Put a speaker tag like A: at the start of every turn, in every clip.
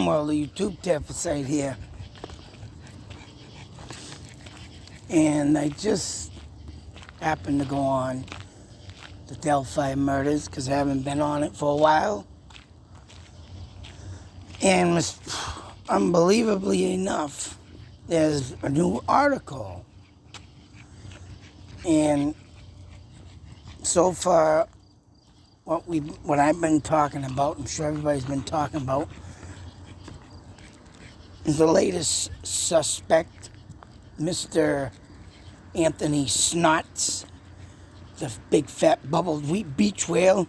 A: well, the YouTube tip site here. And I just happened to go on the Delphi Murders because I haven't been on it for a while. And unbelievably enough, there's a new article. And so far, what I've been talking about, I'm sure everybody's been talking about, is the latest suspect, Mr. Anthony Snots, the big fat bubbled wheat beach whale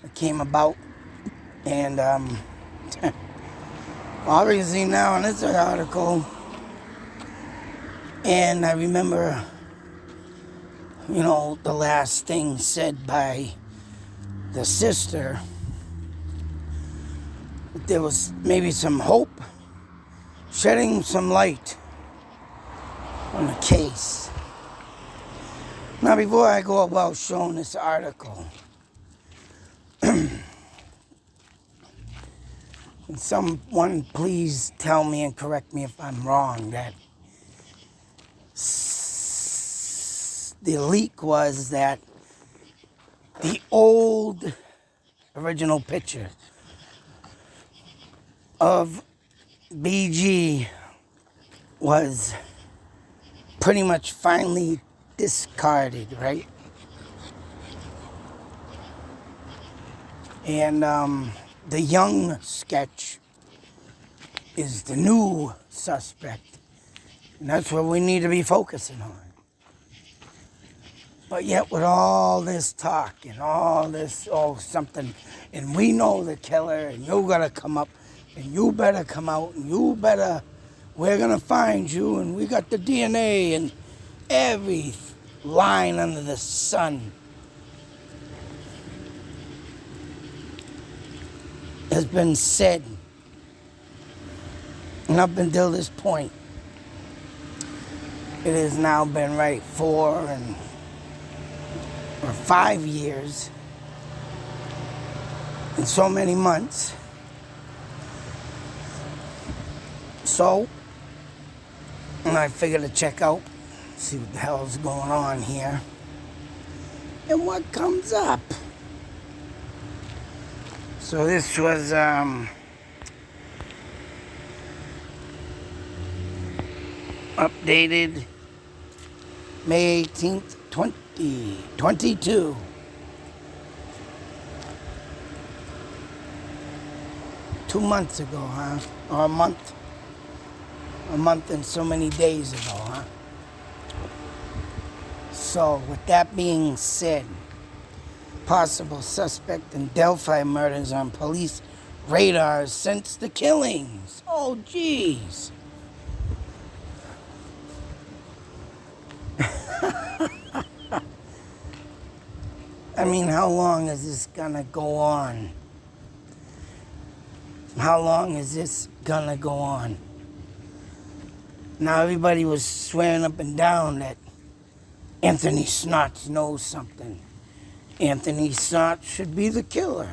A: that came about. And obviously now in this article, and I remember, the last thing said by the sister, there was maybe some hope, shedding some light on the case. Now, before I go about showing this article, can someone please tell me and correct me if I'm wrong, that the leak was that the old original picture of BG was pretty much finally discarded, right? And the young sketch is the new suspect. And that's what we need to be focusing on. But yet with all this talk and all this, something, and we know the killer, and you gotta come up, and you better come out, and we're gonna find you, and we got the DNA, and every line under the sun has been said. And up until this point, it has now been 4 or 5 years and so many months. So, and I figured to check out, see what the hell's going on here, and what comes up. So this was updated May 18th, 2022. Two months ago, huh? Or a month and so many days ago, huh? So, with that being said, possible suspect in Delphi murders on police radars since the killings. Oh, jeez. I mean, how long is this gonna go on? How long is this gonna go on? Now, everybody was swearing up and down that Anthony Snots knows something. Anthony Snots should be the killer.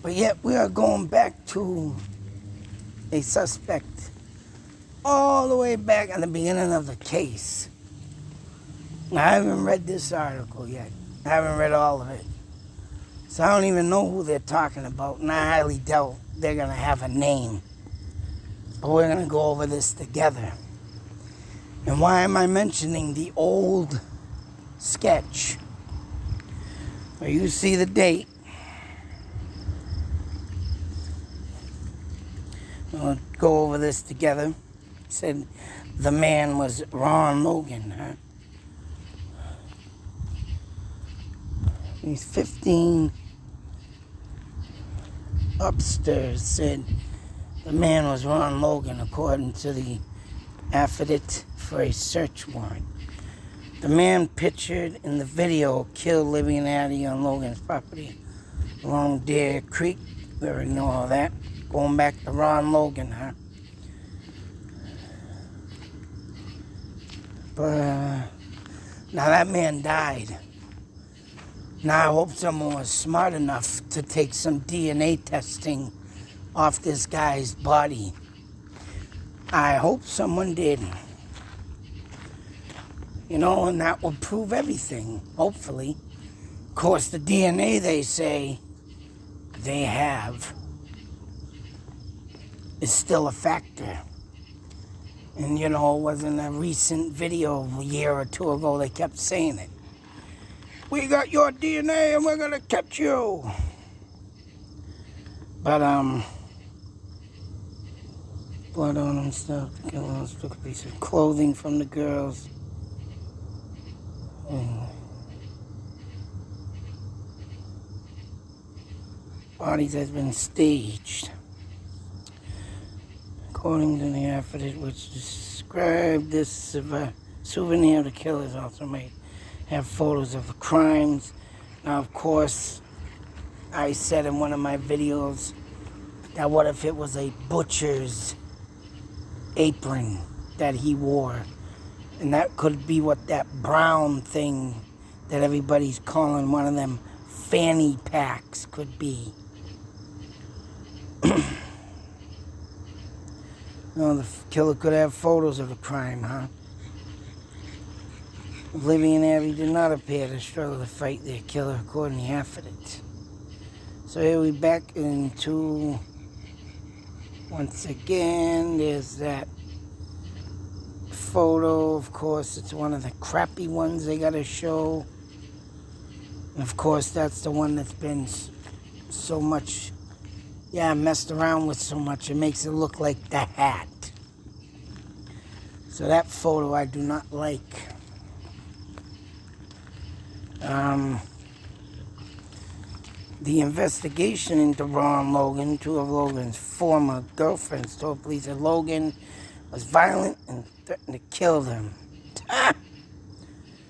A: But yet we are going back to a suspect all the way back at the beginning of the case. Now, I haven't read this article yet. I haven't read all of it. So I don't even know who they're talking about, and I highly doubt they're going to have a name. But we're going to go over this together. And why am I mentioning the old sketch? Well, you see the date. We'll go over this together. It said the man was Ron Logan, huh? He's 15. Upstairs said the man was Ron Logan, according to the affidavit for a search warrant. The man pictured in the video killed living Addie on Logan's property along Deer Creek. We already know all that. Going back to Ron Logan, huh? But now that man died. Now I hope someone was smart enough to take some DNA testing off this guy's body. I hope someone did. You know, and that will prove everything, hopefully. Of course, the DNA, they say they have, is still a factor. And, you know, it wasn't a recent video a year or two ago they kept saying it. We got your DNA and we're going to catch you. But, blood on them stuff. The killer took a piece of clothing from the girls. Anyway. Bodies has been staged. According to the affidavit which described this souvenir, the killers also may have photos of the crimes. Now, of course, I said in one of my videos that what if it was a butcher's apron that he wore? And that could be what that brown thing that everybody's calling one of them fanny packs could be. No, the killer could have photos of the crime, huh? Olivia and Abby did not appear to struggle to fight their killer, according to the affidavit. So here we back into, once again, there's that photo. Of course, it's one of the crappy ones they got to show. And of course, that's the one that's been so much, messed around with so much. It makes it look like the hat. So that photo I do not like. The investigation into Ron Logan, two of Logan's former girlfriends, told police that Logan was violent and threatened to kill them.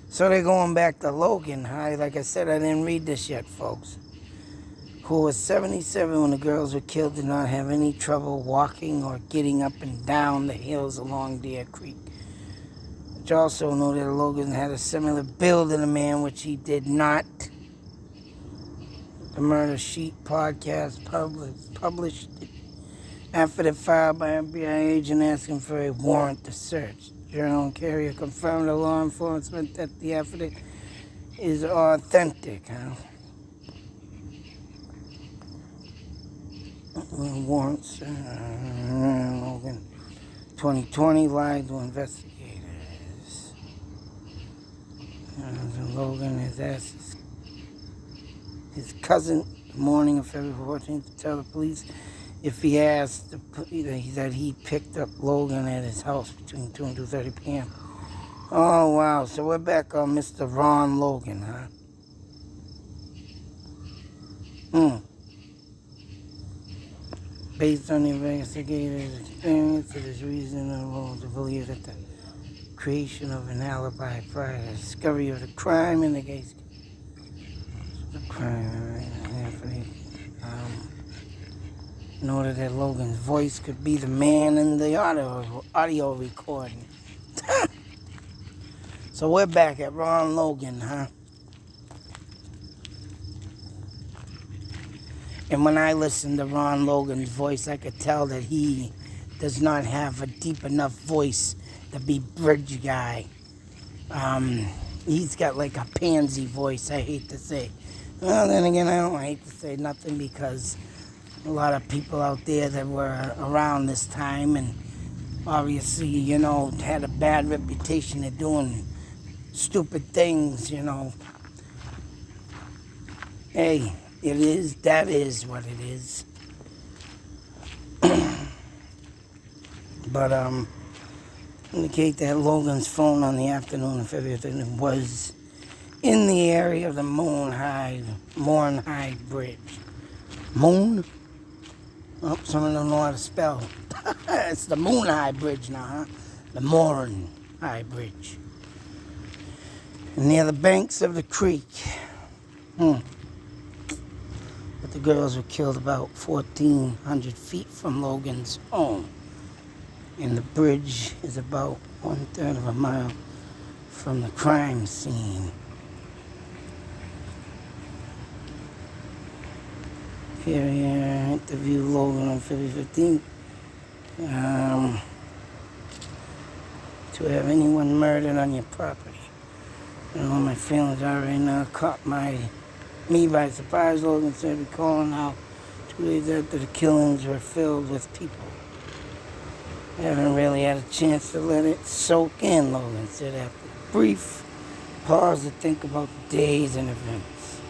A: So they're going back to Logan. Like I said, I didn't read this yet, folks. Who was 77 when the girls were killed, did not have any trouble walking or getting up and down the hills along Deer Creek. Which also noted that Logan had a similar build to the man, which he did not. The Murder Sheet podcast published after the file by an FBI agent asking for a warrant to search. Journal and Carrier confirmed to law enforcement that the affidavit is authentic. Warrants. Logan 2020 lied to investigators. Logan has asked his cousin the morning of February 14th to tell the police if he asked that he picked up Logan at his house between 2 and 2:30 p.m. Oh, wow. So we're back on Mr. Ron Logan, huh? Based on the investigator's experience, it is reasonable to believe that the creation of an alibi prior to the discovery of the crime in the case. The crime, noted that Logan's voice could be the man in the audio recording. So we're back at Ron Logan, huh? And when I listen to Ron Logan's voice, I could tell that he does not have a deep enough voice to be bridge guy. He's got like a pansy voice, I hate to say. Well, then again, I don't hate to say nothing because a lot of people out there that were around this time and obviously, had a bad reputation of doing stupid things, Hey, that is what it is. But, indicate that Logan's phone on the afternoon of February 13th was in the area of the Moornhide Bridge. Moon? Oh, someone don't know how to spell. It's the Moornhide Bridge now, huh? The Moornhide Bridge. Near the banks of the creek. But the girls were killed about 1,400 feet from Logan's home. And the bridge is about 1/3 of a mile from the crime scene. Carrier interviewed Logan on February 15th. To have anyone murdered on your property. My feelings already now caught me by surprise. Logan said, recalling how 2 days after the killings were filled with people. I haven't really had a chance to let it soak in, Logan said after a brief pause to think about the days and events.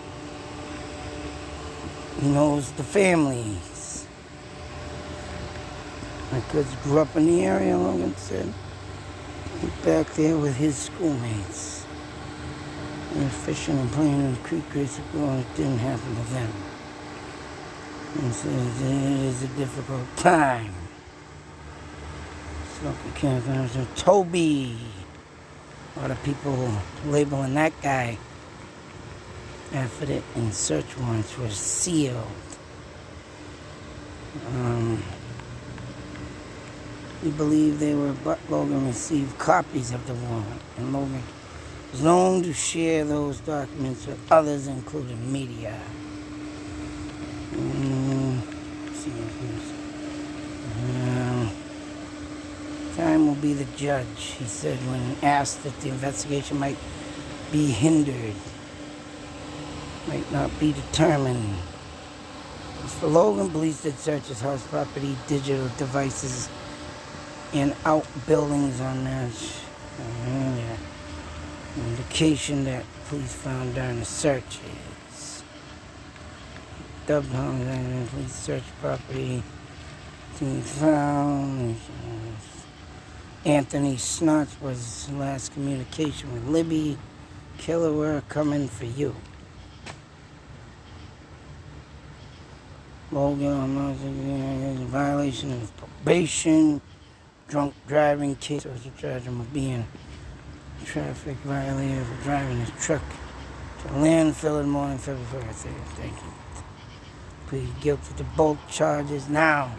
A: He knows the families. My kids grew up in the area, Logan said. Went back there with his schoolmates. They were fishing and playing in the creek years ago, and it didn't happen to them. He says it is a difficult time. So Toby. A lot of people labeling that guy after it, and search warrants were sealed. We believe they were, but Logan received copies of the warrant, and Logan was known to share those documents with others, including media. Time will be the judge, he said when asked if the investigation might be hindered, might not be determined. Mr. Logan, police did search his house property, digital devices, and outbuildings on that. Indication that police found during the searches. Dubbed homes and police search property. Team found. Anthony Snotts was last communication with Libby. Killer, we're coming for you. Logan on violation of probation. Drunk driving case. Also charged him with being a traffic violator for driving his truck to a landfill in the morning, February 4th. Thank you. Plead guilty to both charges now.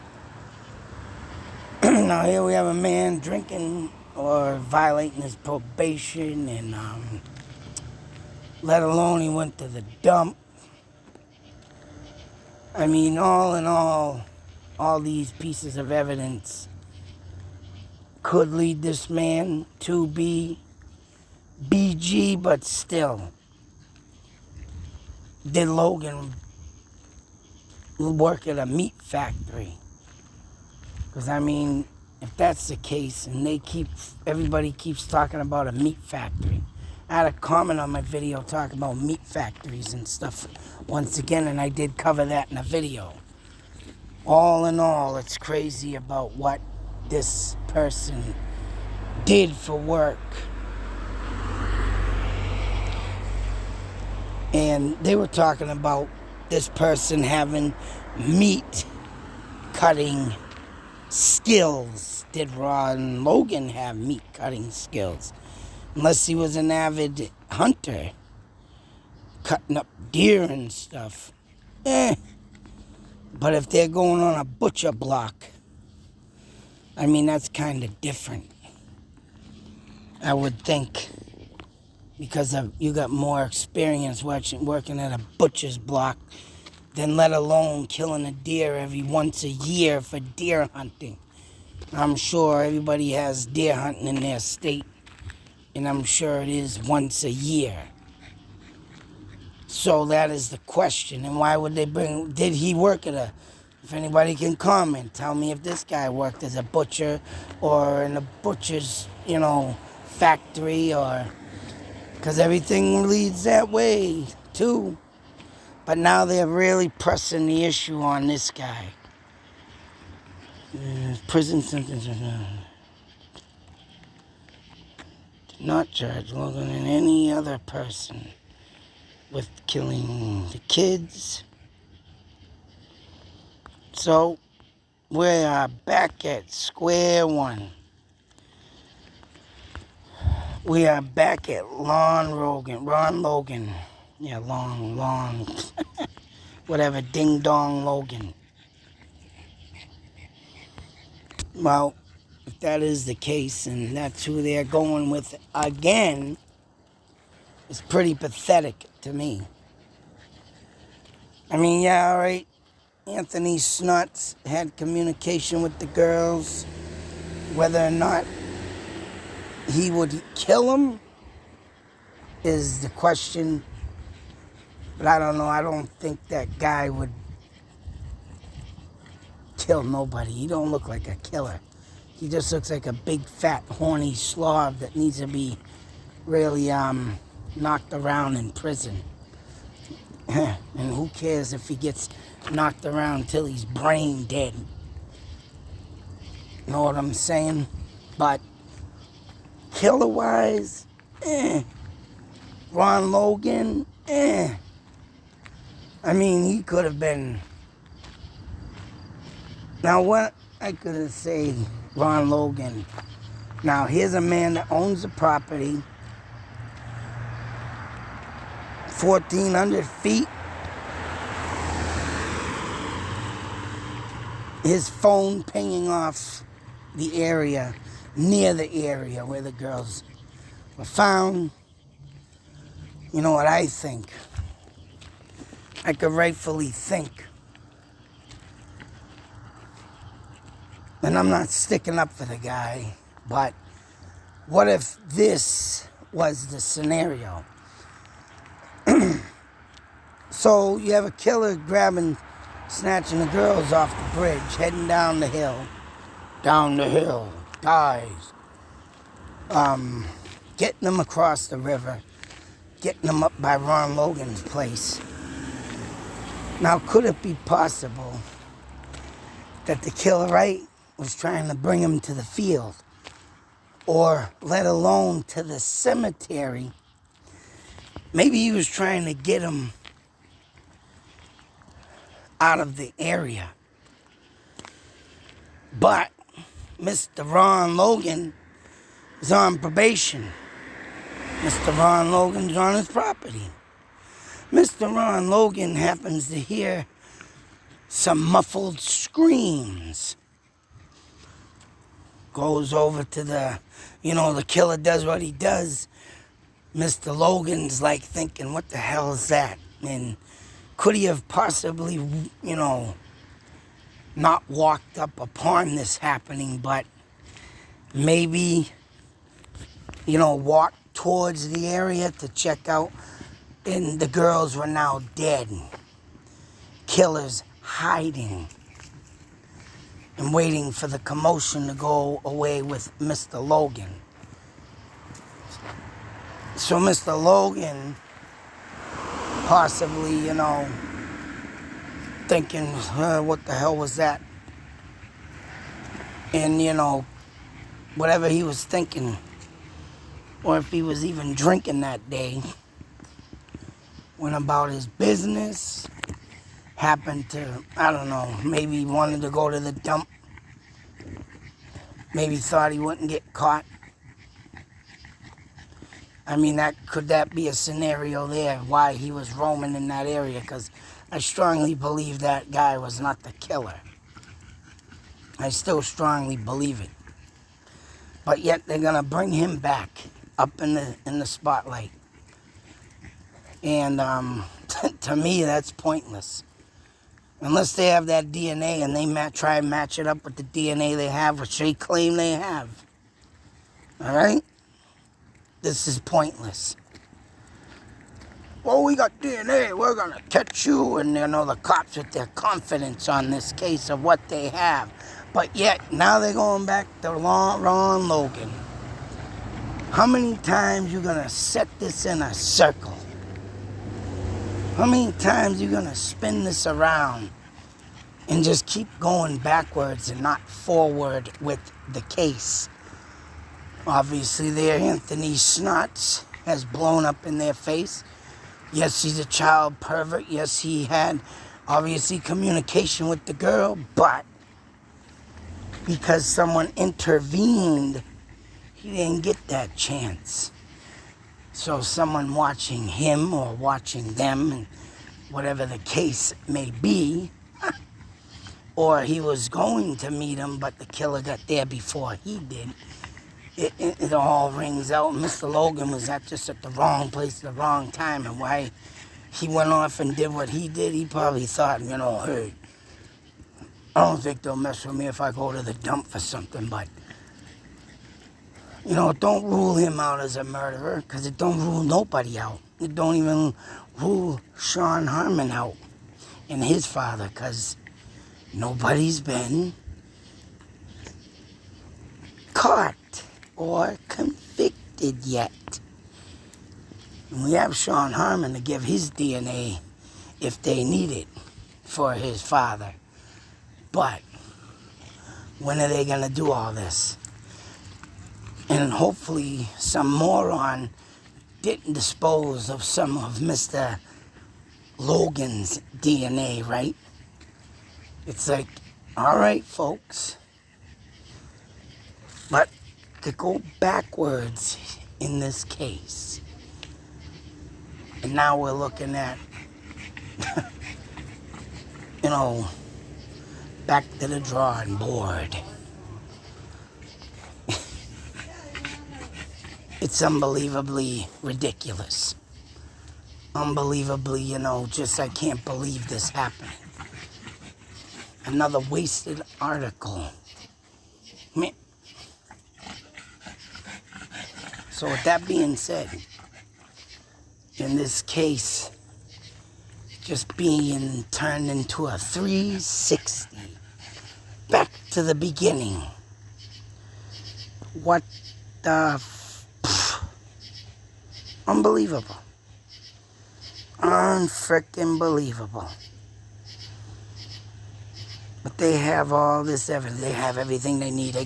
A: Now here we have a man drinking or violating his probation, and let alone he went to the dump. I mean, all in all these pieces of evidence could lead this man to be BG, but still, did Logan work at a meat factory? Because, I mean, if that's the case, and everybody keeps talking about a meat factory. I had a comment on my video talking about meat factories and stuff once again, and I did cover that in a video. All in all, it's crazy about what this person did for work. And they were talking about this person having meat cutting skills. Did Ron Logan have meat cutting skills? Unless he was an avid hunter, cutting up deer and stuff. But if they're going on a butcher block, I mean, that's kind of different, I would think, because you got more experience working at a butcher's block than let alone killing a deer every once a year for deer hunting. I'm sure everybody has deer hunting in their state, and I'm sure it is once a year. So that is the question. And why would they did he work at if anybody can comment, tell me if this guy worked as a butcher or in a butcher's, factory, or, because everything leads that way too. But now they're really pressing the issue on this guy. Prison sentence. Did not charge Logan and any other person with killing the kids. So we are back at square one. We are back at Ron Logan. Yeah, long, whatever, Ding Dong Logan. Well, if that is the case, and that's who they're going with again, it's pretty pathetic to me. I mean, yeah, all right, Anthony Snuts had communication with the girls. Whether or not he would kill them is the question. But I don't know. I don't think that guy would kill nobody. He don't look like a killer. He just looks like a big, fat, horny slob that needs to be really knocked around in prison. And who cares if he gets knocked around till he's brain dead? Know what I'm saying? But killer-wise, Ron Logan, I mean, he could have been... Now, what I could say, Ron Logan. Now, here's a man that owns the property, 1,400 feet. His phone pinging off the area, near the area where the girls were found. You know what I think? I could rightfully think. And I'm not sticking up for the guy, but what if this was the scenario? So you have a killer snatching the girls off the bridge, heading down the hill, dies. Getting them across the river, getting them up by Ron Logan's place. Now, could it be possible that the killer, right, was trying to bring him to the field, or let alone to the cemetery? Maybe he was trying to get him out of the area. But Mr. Ron Logan is on probation. Mr. Ron Logan's on his property. Mr. Ron Logan happens to hear some muffled screams. Goes over to the killer does what he does. Mr. Logan's like thinking, what the hell is that? And could he have possibly, not walked up upon this happening, but maybe, walked towards the area to check out, and the girls were now dead. Killers hiding and waiting for the commotion to go away with Mr. Logan. So Mr. Logan possibly, thinking, what the hell was that? And, whatever he was thinking, or if he was even drinking that day, went about his business, happened to, I don't know, maybe he wanted to go to the dump, maybe thought he wouldn't get caught. I mean, could that be a scenario there, why he was roaming in that area? Because I strongly believe that guy was not the killer. I still strongly believe it. But yet they're going to bring him back up in the spotlight. And to me, that's pointless. Unless they have that DNA and they try and match it up with the DNA they have, which they claim they have. All right? This is pointless. Well, we got DNA, we're going to catch you. And, the cops with their confidence on this case of what they have. But yet, now they're going back to Ron Logan. How many times you going to set this in a circle? How many times you going to spin this around and just keep going backwards and not forward with the case? Obviously, there, Anthony Snots has blown up in their face. Yes, he's a child pervert. Yes, he had, obviously, communication with the girl. But because someone intervened, he didn't get that chance. So someone watching him or watching them, and whatever the case may be, or he was going to meet him, but the killer got there before he did. It all rings out. Mr. Logan was just at the wrong place at the wrong time, and why he went off and did what he did, he probably thought, hey, I don't think they'll mess with me if I go to the dump for something, but, you know, don't rule him out as a murderer, because it don't rule nobody out. It don't even rule Sean Harmon out and his father, because nobody's been caught or convicted yet. And we have Sean Harmon to give his DNA if they need it for his father. But when are they going to do all this? And hopefully some moron didn't dispose of some of Mr. Logan's DNA, right? It's like, all right, folks. But to go backwards in this case, and now we're looking at, you know, back to the drawing board. It's unbelievably ridiculous. Unbelievably, you know, just I can't believe this happened. Another wasted article. Man. So with that being said, in this case, just being turned into a 360. Back to the beginning. What the unbelievable. Unfrickin' believable. But they have all this evidence. They have everything they need. They're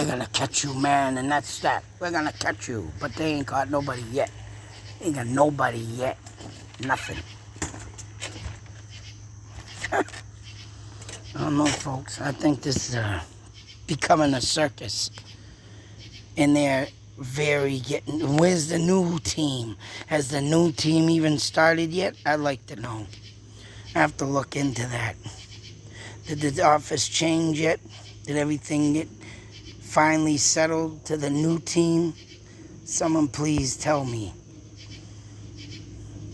A: gonna catch you, man, and that's that. We're gonna catch you. But they ain't caught nobody yet. Ain't got nobody yet. Nothing. I don't know, folks. I think this is becoming a circus. And they're very getting... Where's the new team? Has the new team even started yet? I'd like to know. I have to look into that. Did the office change yet? Did everything get finally settled to the new team? Someone please tell me.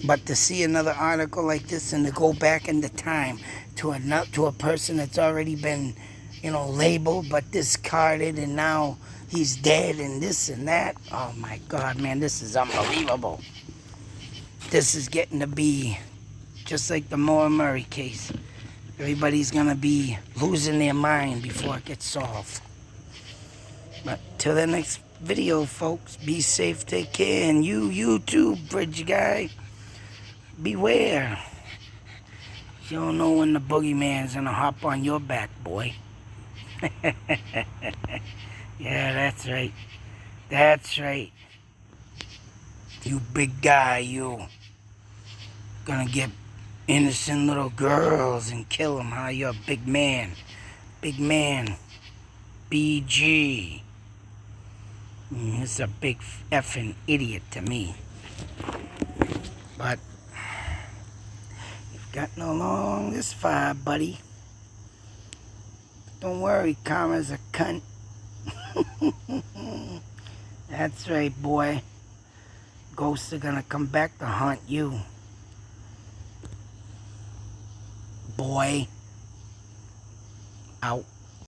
A: But to see another article like this and to go back into time to a person that's already been, you know, labeled but discarded, and now he's dead and this and that. Oh my God, man, this is unbelievable. This is getting to be just like the Moore Murray case. Everybody's gonna be losing their mind before it gets solved. But till the next video, folks, be safe, take care, and you too, bridge guy. Beware. You don't know when the boogeyman's gonna hop on your back, boy. Yeah, that's right. That's right. You big guy, you. Gonna get innocent little girls and kill them, huh? You're a big man. Big man. BG. This is a big effing idiot to me. But you've gotten along this far, buddy. Don't worry, karma's a cunt. That's right, boy. Ghosts are gonna come back to haunt you. Boy. Out.